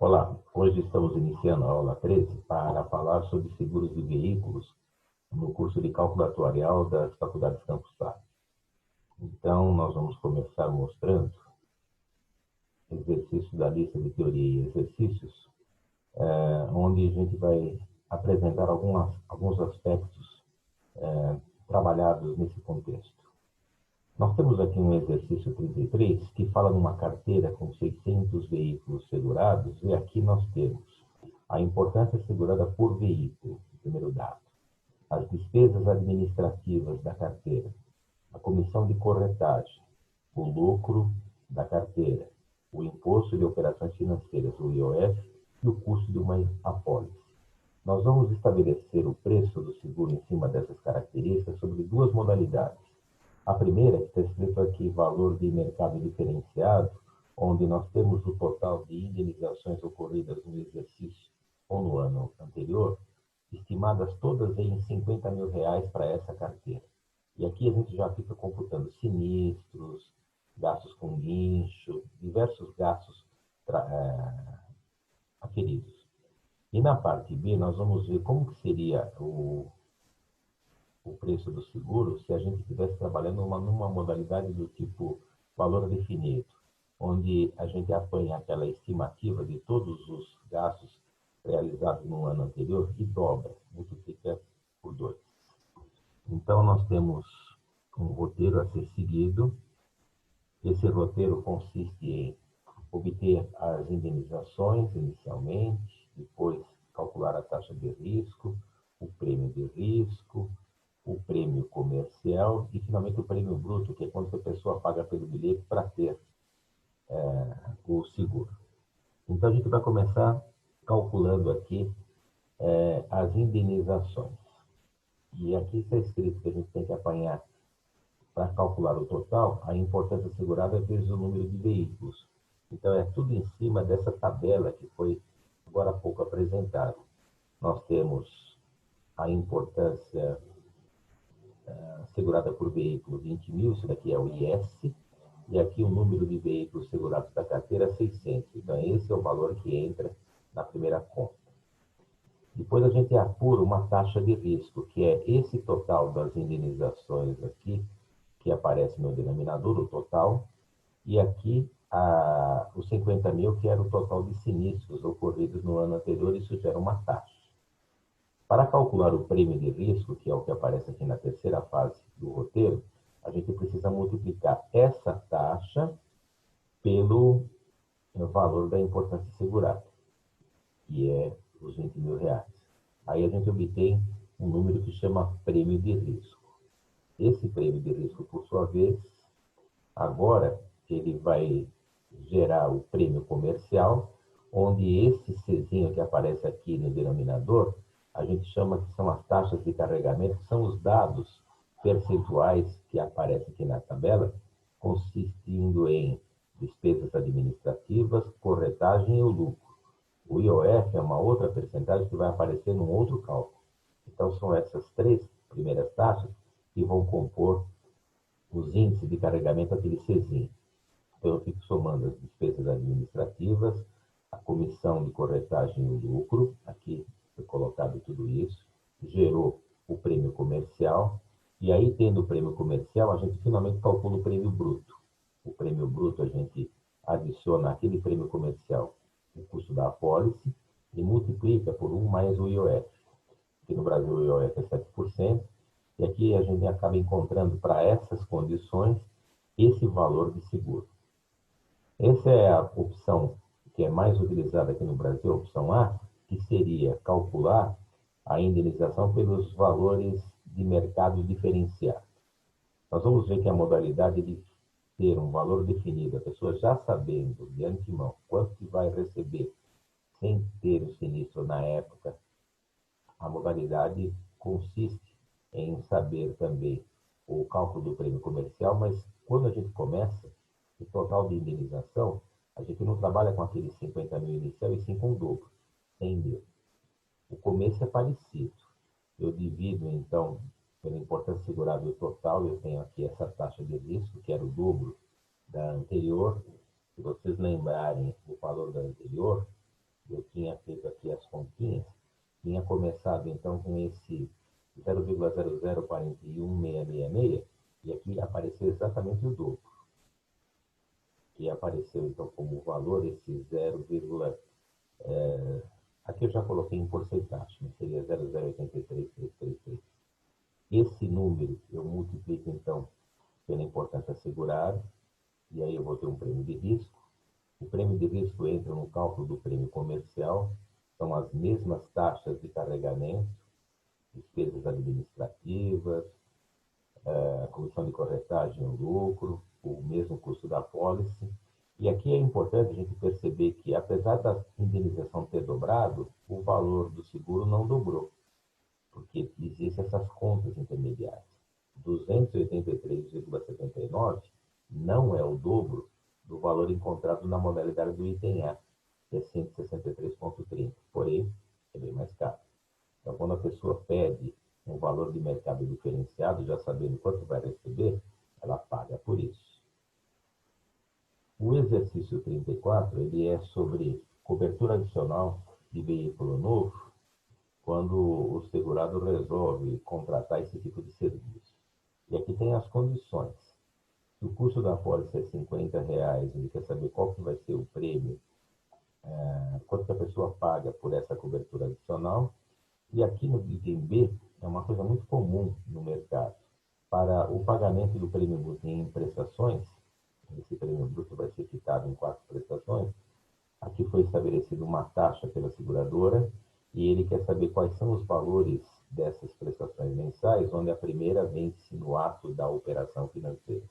Olá, hoje estamos iniciando a aula 13 para falar sobre seguros de veículos no curso de Cálculo Atuarial das Faculdades Campus Sá. Então, nós vamos começar mostrando exercícios da lista de teoria e exercícios, onde a gente vai apresentar alguns aspectos trabalhados nesse contexto. Nós temos aqui um exercício 33 que fala numa carteira com 600 veículos segurados, e aqui nós temos a importância segurada por veículo, o primeiro dado, as despesas administrativas da carteira, a comissão de corretagem, o lucro da carteira, o imposto de operações financeiras, o IOF, e o custo de uma apólice. Nós vamos estabelecer o preço do seguro em cima dessas características sobre duas modalidades. A primeira, que está escrito aqui, valor de mercado diferenciado, onde nós temos o total de indenizações ocorridas no exercício ou no ano anterior, estimadas todas em R$50 mil para essa carteira. E aqui a gente já fica computando sinistros, gastos com guincho, diversos gastos aferidos. E na parte B, nós vamos ver como que seria o preço do seguro se a gente estivesse trabalhando numa modalidade do tipo valor definido, onde a gente apanha aquela estimativa de todos os gastos realizados no ano anterior e dobra, multiplica por 2. Então, nós temos um roteiro a ser seguido. Esse roteiro consiste em obter as indenizações inicialmente, depois calcular a taxa de risco, o prêmio de risco, o prêmio comercial e, finalmente, o prêmio bruto, que é quando a pessoa paga pelo bilhete para ter o seguro. Então, a gente vai começar calculando aqui as indenizações. E aqui está escrito que a gente tem que apanhar, para calcular o total, a importância segurada vezes o número de veículos. Então, é tudo em cima dessa tabela que foi agora há pouco apresentada. Nós temos a importância segurada por veículo 20 mil, isso daqui é o IS, e aqui o número de veículos segurados da carteira 600. Então, esse é o valor que entra na primeira conta. Depois a gente apura uma taxa de risco, que é esse total das indenizações aqui, que aparece no denominador, o total, e aqui os 50 mil, que era o total de sinistros ocorridos no ano anterior, isso gera uma taxa. Para calcular o prêmio de risco, que é o que aparece aqui na terceira fase do roteiro, a gente precisa multiplicar essa taxa pelo valor da importância segurada, que é os 20 mil. Aí a gente obtém um número que chama prêmio de risco. Esse prêmio de risco, por sua vez, agora ele vai gerar o prêmio comercial, onde esse Czinho que aparece aqui no denominador, a gente chama que são as taxas de carregamento, que são os dados percentuais que aparecem aqui na tabela, consistindo em despesas administrativas, corretagem e o lucro. O IOF é uma outra percentagem que vai aparecer num outro cálculo. Então, são essas três primeiras taxas que vão compor os índices de carregamento daquele Czinho. Então, eu fico somando as despesas administrativas, a comissão de corretagem e o lucro, aqui foi colocado tudo isso, gerou o prêmio comercial, e aí, tendo o prêmio comercial, a gente finalmente calcula o prêmio bruto. O prêmio bruto a gente adiciona aquele prêmio comercial o custo da apólice e multiplica por 1 mais o IOF. Aqui no Brasil o IOF é 7%, e aqui a gente acaba encontrando para essas condições esse valor de seguro. Essa é a opção que é mais utilizada aqui no Brasil, a opção A, que seria calcular a indenização pelos valores de mercado diferenciado. Nós vamos ver que a modalidade de ter um valor definido, a pessoa já sabendo de antemão quanto que vai receber sem ter o sinistro na época, a modalidade consiste em saber também o cálculo do prêmio comercial, mas quando a gente começa, o total de indenização, a gente não trabalha com aqueles 50 mil inicial, e sim com o dobro, 100 mil. O começo é parecido. Eu divido, então, pela importância segurada total, eu tenho aqui essa taxa de risco, que era o dobro da anterior. Se vocês lembrarem o valor da anterior, eu tinha feito aqui as continhas, tinha começado então com esse 0,0041666, e aqui apareceu exatamente o dobro, que apareceu então como valor esse 0, aqui eu já coloquei em porcentagem, mas seria 0,083333. Esse número eu multiplico então pela importância assegurada, e aí eu vou ter um prêmio de risco. O prêmio de risco entra no cálculo do prêmio comercial, são as mesmas taxas de carregamento, despesas administrativas, a comissão de corretagem, o lucro, o mesmo custo da pólice. E aqui é importante a gente perceber que, apesar da indenização ter dobrado, o valor do seguro não dobrou, porque existem essas contas intermediárias. 283,79 não é o dobro do valor encontrado na modalidade do item A, que é 163,30, porém, é bem mais caro. Então, quando a pessoa pede um valor de mercado diferenciado, já sabendo quanto vai receber, ela paga por isso. O exercício 34, ele é sobre cobertura adicional de veículo novo, quando o segurado resolve contratar esse tipo de serviço. E aqui tem as condições. Se o custo da pólice é R$50, ele quer saber qual que vai ser o prêmio, quanto que a pessoa paga por essa cobertura adicional. E aqui no item B, é uma coisa muito comum no mercado. Para o pagamento do prêmio bruto em prestações, esse prêmio bruto vai ser quitado em 4 prestações, aqui foi estabelecida uma taxa pela seguradora e ele quer saber quais são os valores dessas prestações mensais, onde a primeira vence no ato da operação financeira.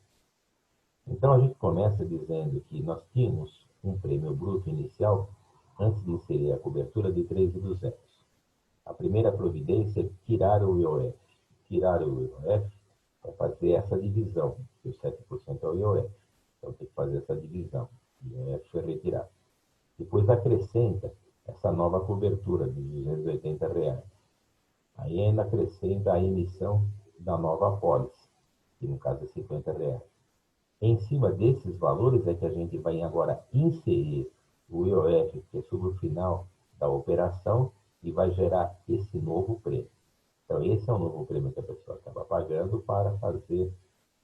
Então, a gente começa dizendo que nós tínhamos um prêmio bruto inicial, antes de inserir a cobertura, de 3.200. A primeira providência é tirar o IOF. Tirar o IOF é fazer essa divisão, que o 7% é o IOF. Então, tem que fazer essa divisão. O IOF foi retirado. Depois acrescenta essa nova cobertura de R$280. Aí ainda acrescenta a emissão da nova pólice, que no caso é R$50. Em cima desses valores é que a gente vai agora inserir o IOF, que é sobre o final da operação, e vai gerar esse novo prêmio. Então, esse é o novo prêmio que a pessoa acaba pagando para fazer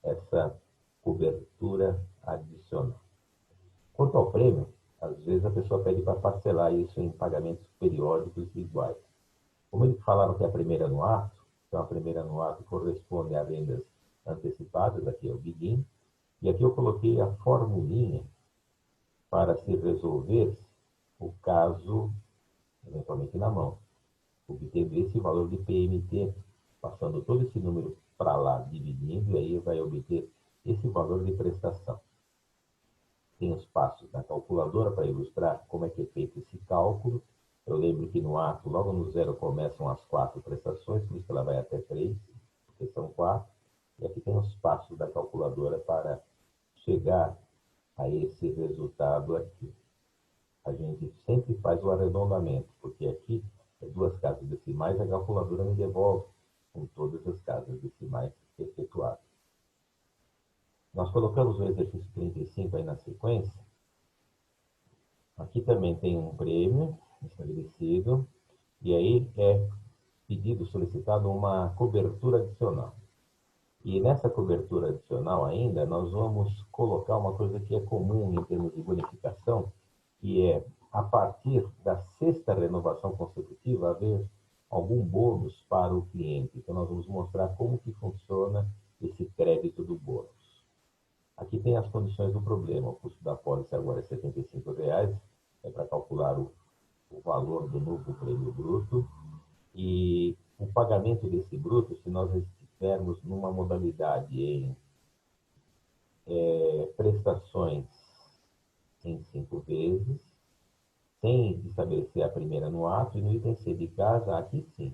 essa cobertura adicional. Quanto ao prêmio, às vezes a pessoa pede para parcelar isso em pagamentos periódicos iguais. Como eles falaram que é a primeira no ato, então a primeira no ato corresponde a vendas antecipadas, aqui é o BIGIN, e aqui eu coloquei a formulinha para se resolver o caso, eventualmente na mão, obtendo esse valor de PMT, passando todo esse número para lá, dividindo, e aí vai obter esse valor de prestação. Tem os passos da calculadora para ilustrar como é que é feito esse cálculo. Eu lembro que no ato, logo no zero, começam as 4 prestações, por isso que ela vai até 3, porque são 4. E aqui tem os passos da calculadora para chegar a esse resultado aqui. A gente sempre faz o arredondamento, porque aqui é 2 casas decimais, a calculadora me devolve com todas as casas decimais efetuadas. Nós colocamos o exercício 35 aí na sequência. Aqui também tem um prêmio estabelecido, e aí é pedido, solicitado uma cobertura adicional. E nessa cobertura adicional ainda, nós vamos colocar uma coisa que é comum em termos de bonificação, que é, a partir da 6ª renovação consecutiva, haver algum bônus para o cliente. Então, nós vamos mostrar como que funciona esse crédito do bônus. Aqui tem as condições do problema. O custo da pólice agora é R$75, é para calcular o valor do novo prêmio bruto. E o pagamento desse bruto, se nós estivermos numa modalidade em prestações em 5 vezes, sem estabelecer a primeira no ato, e no item C de casa, aqui sim.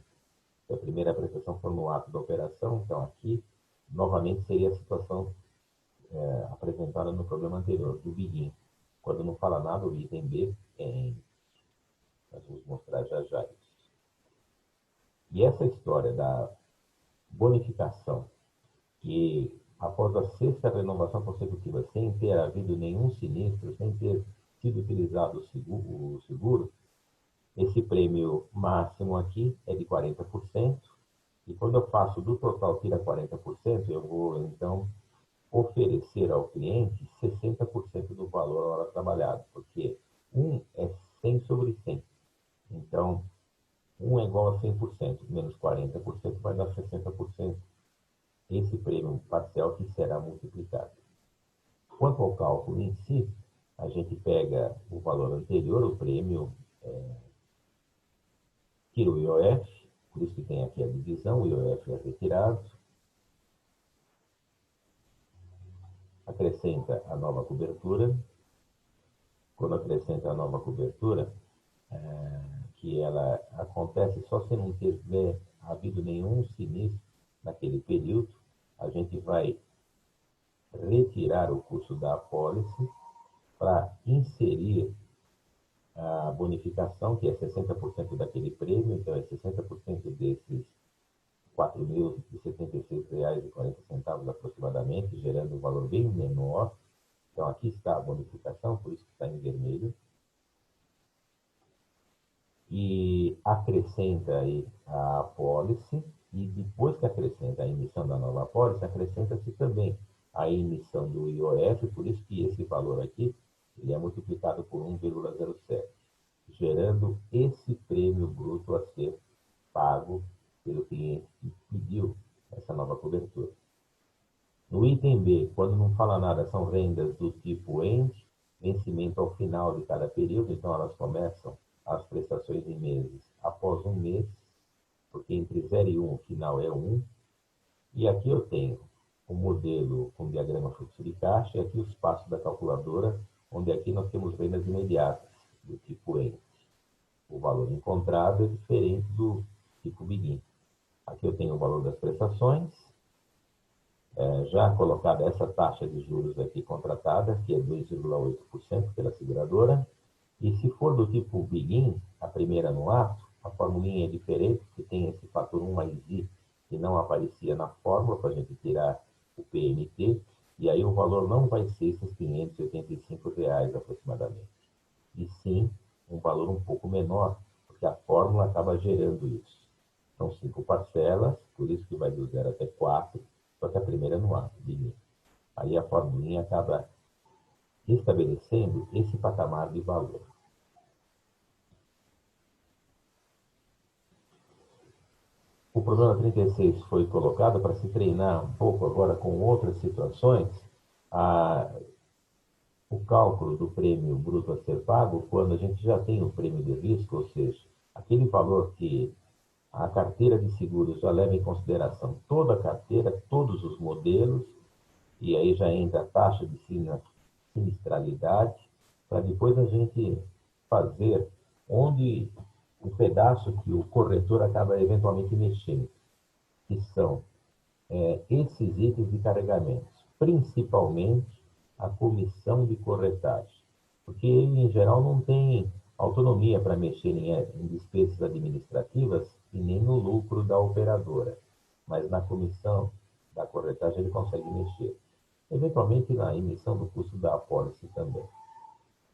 Se a primeira prestação for no ato da operação, então aqui, novamente, seria a situação apresentada no problema anterior, do BIGIN. Quando não fala nada, o item B é. Nós vamos mostrar já já isso. E essa história da bonificação, que após a 6ª renovação consecutiva, sem ter havido nenhum sinistro, sem ter sido utilizado o seguro, Esse prêmio máximo aqui é de 40%, e quando eu faço do total, tira 40%, eu vou, então, oferecer ao cliente 60% do valor a hora trabalhada, porque 1 é 100 sobre 100. Então, 1 é igual a 100%, menos 40% vai dar 60%. Esse prêmio parcial que será multiplicado. Quanto ao cálculo em si, a gente pega o valor anterior, o prêmio, tira o IOF, por isso que tem aqui a divisão, o IOF é retirado, acrescenta a nova cobertura. Quando acrescenta a nova cobertura, que ela acontece só se não tiver havido nenhum sinistro naquele período, a gente vai retirar o custo da apólice para inserir a bonificação, que é 60% daquele prêmio, então é 60% desses R$ 4.076,40 aproximadamente, gerando um valor bem menor. Então, aqui está a bonificação, por isso que está em vermelho. E acrescenta aí a apólice, e depois que acrescenta a emissão da nova apólice, acrescenta-se também a emissão do IOF, por isso que esse valor aqui ele é multiplicado por 1,07, gerando esse prêmio bruto a ser pago pelo cliente que pediu essa nova cobertura. No item B, quando não fala nada, são rendas do tipo END, vencimento ao final de cada período, então elas começam as prestações em meses após um mês, porque entre 0 e 1 o final é 1. E aqui eu tenho o modelo com diagrama fluxo de caixa, e aqui os passos da calculadora, onde aqui nós temos rendas imediatas, do tipo END. O valor encontrado é diferente do tipo BEGIN. Aqui eu tenho o valor das prestações, já colocada essa taxa de juros aqui contratada, que é 2,8% pela seguradora. E se for do tipo BEGIN, a primeira no ato, a formulinha é diferente, porque tem esse fator 1 mais I, que não aparecia na fórmula para a gente tirar o PMT, e aí o valor não vai ser esses R$ 585 aproximadamente, e sim um valor um pouco menor, porque a fórmula acaba gerando isso. São 5 parcelas, por isso que vai do 0 até 4, só que a primeira no ato, BEGIN. Aí a formulinha acaba estabelecendo esse patamar de valor. O problema 36 foi colocado para se treinar um pouco agora com outras situações, o cálculo do prêmio bruto a ser pago quando a gente já tem o prêmio de risco, ou seja, aquele valor que a carteira de seguros já leva em consideração toda a carteira, todos os modelos, e aí já entra a taxa de sinistralidade, para depois a gente fazer onde o pedaço que o corretor acaba eventualmente mexendo, que são esses itens de carregamentos, principalmente a comissão de corretagem, porque ele, em geral, não tem autonomia para mexer em despesas administrativas e nem no lucro da operadora, mas na comissão da corretagem ele consegue mexer, eventualmente na emissão do custo da apólice também.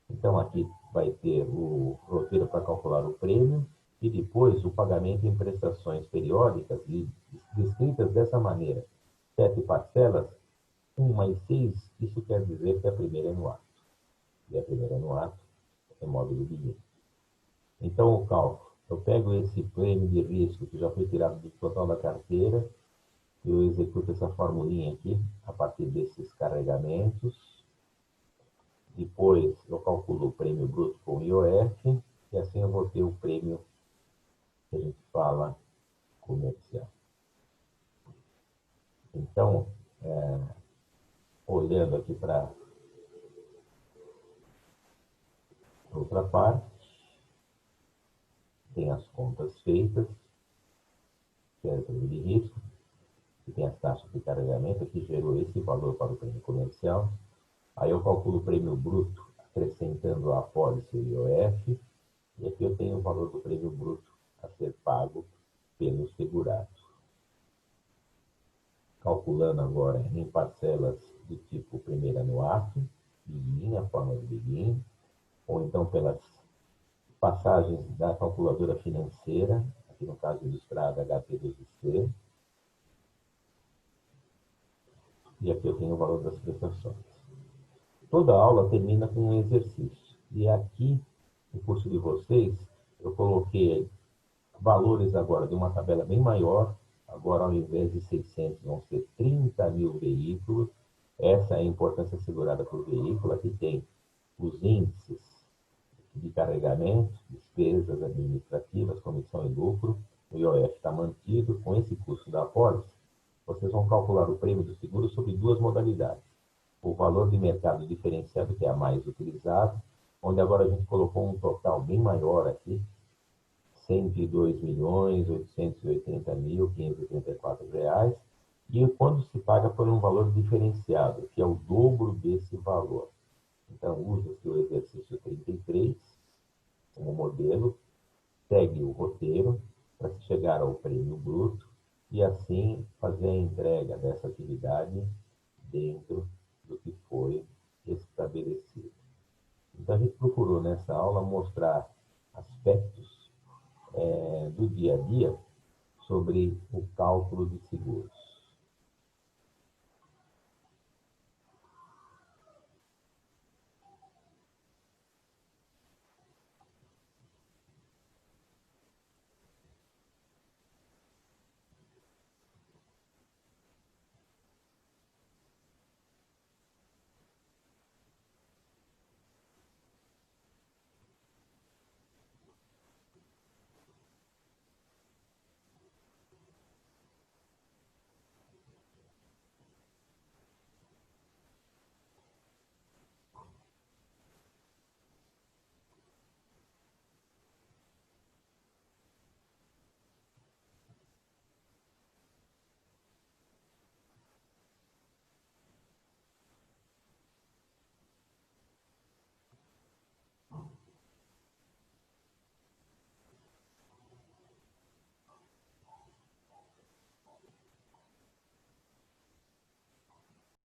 Então, aqui vai ter o roteiro para calcular o prêmio e depois o pagamento em prestações periódicas, descritas dessa maneira. 7 parcelas, 1 mais 6, isso quer dizer que a primeira é no ato. E a primeira é no ato é módulo BEGIN. Então, o cálculo. Eu pego esse prêmio de risco que já foi tirado do total da carteira, eu executo essa formulinha aqui, a partir desses carregamentos. Depois eu calculo o prêmio bruto com IOF, e assim eu vou ter o prêmio que a gente fala comercial. Então, olhando aqui para outra parte, tem as contas feitas, que é o prêmio de risco, que tem as taxas de carregamento, que gerou esse valor para o prêmio comercial. Aí eu calculo o prêmio bruto, acrescentando a apólice e o IOF, e aqui eu tenho o valor do prêmio bruto a ser pago pelo segurado. Calculando agora em parcelas do tipo primeira no ato, BEGIN, a forma de BEGIN, ou então pelas passagens da calculadora financeira, aqui no caso ilustrada HP2C, e aqui eu tenho o valor das prestações. Toda aula termina com um exercício, e aqui, no curso de vocês, eu coloquei valores agora de uma tabela bem maior, agora ao invés de 600 vão ser 30 mil veículos. Essa é a importância assegurada por veículo. Aqui tem os índices de carregamento, despesas administrativas, comissão e lucro. O IOF está mantido. Com esse custo da apólice, vocês vão calcular o prêmio do seguro sobre duas modalidades. O valor de mercado diferenciado, que é a mais utilizada, onde agora a gente colocou um total bem maior aqui, R$ 102.880.534, e quando se paga por um valor diferenciado, que é o dobro desse valor. Então, usa-se o exercício 33 como modelo, segue o roteiro para se chegar ao prêmio bruto e assim fazer a entrega dessa atividade dentro do que foi estabelecido. Então, a gente procurou nessa aula mostrar aspectos do dia a dia sobre o cálculo de seguros.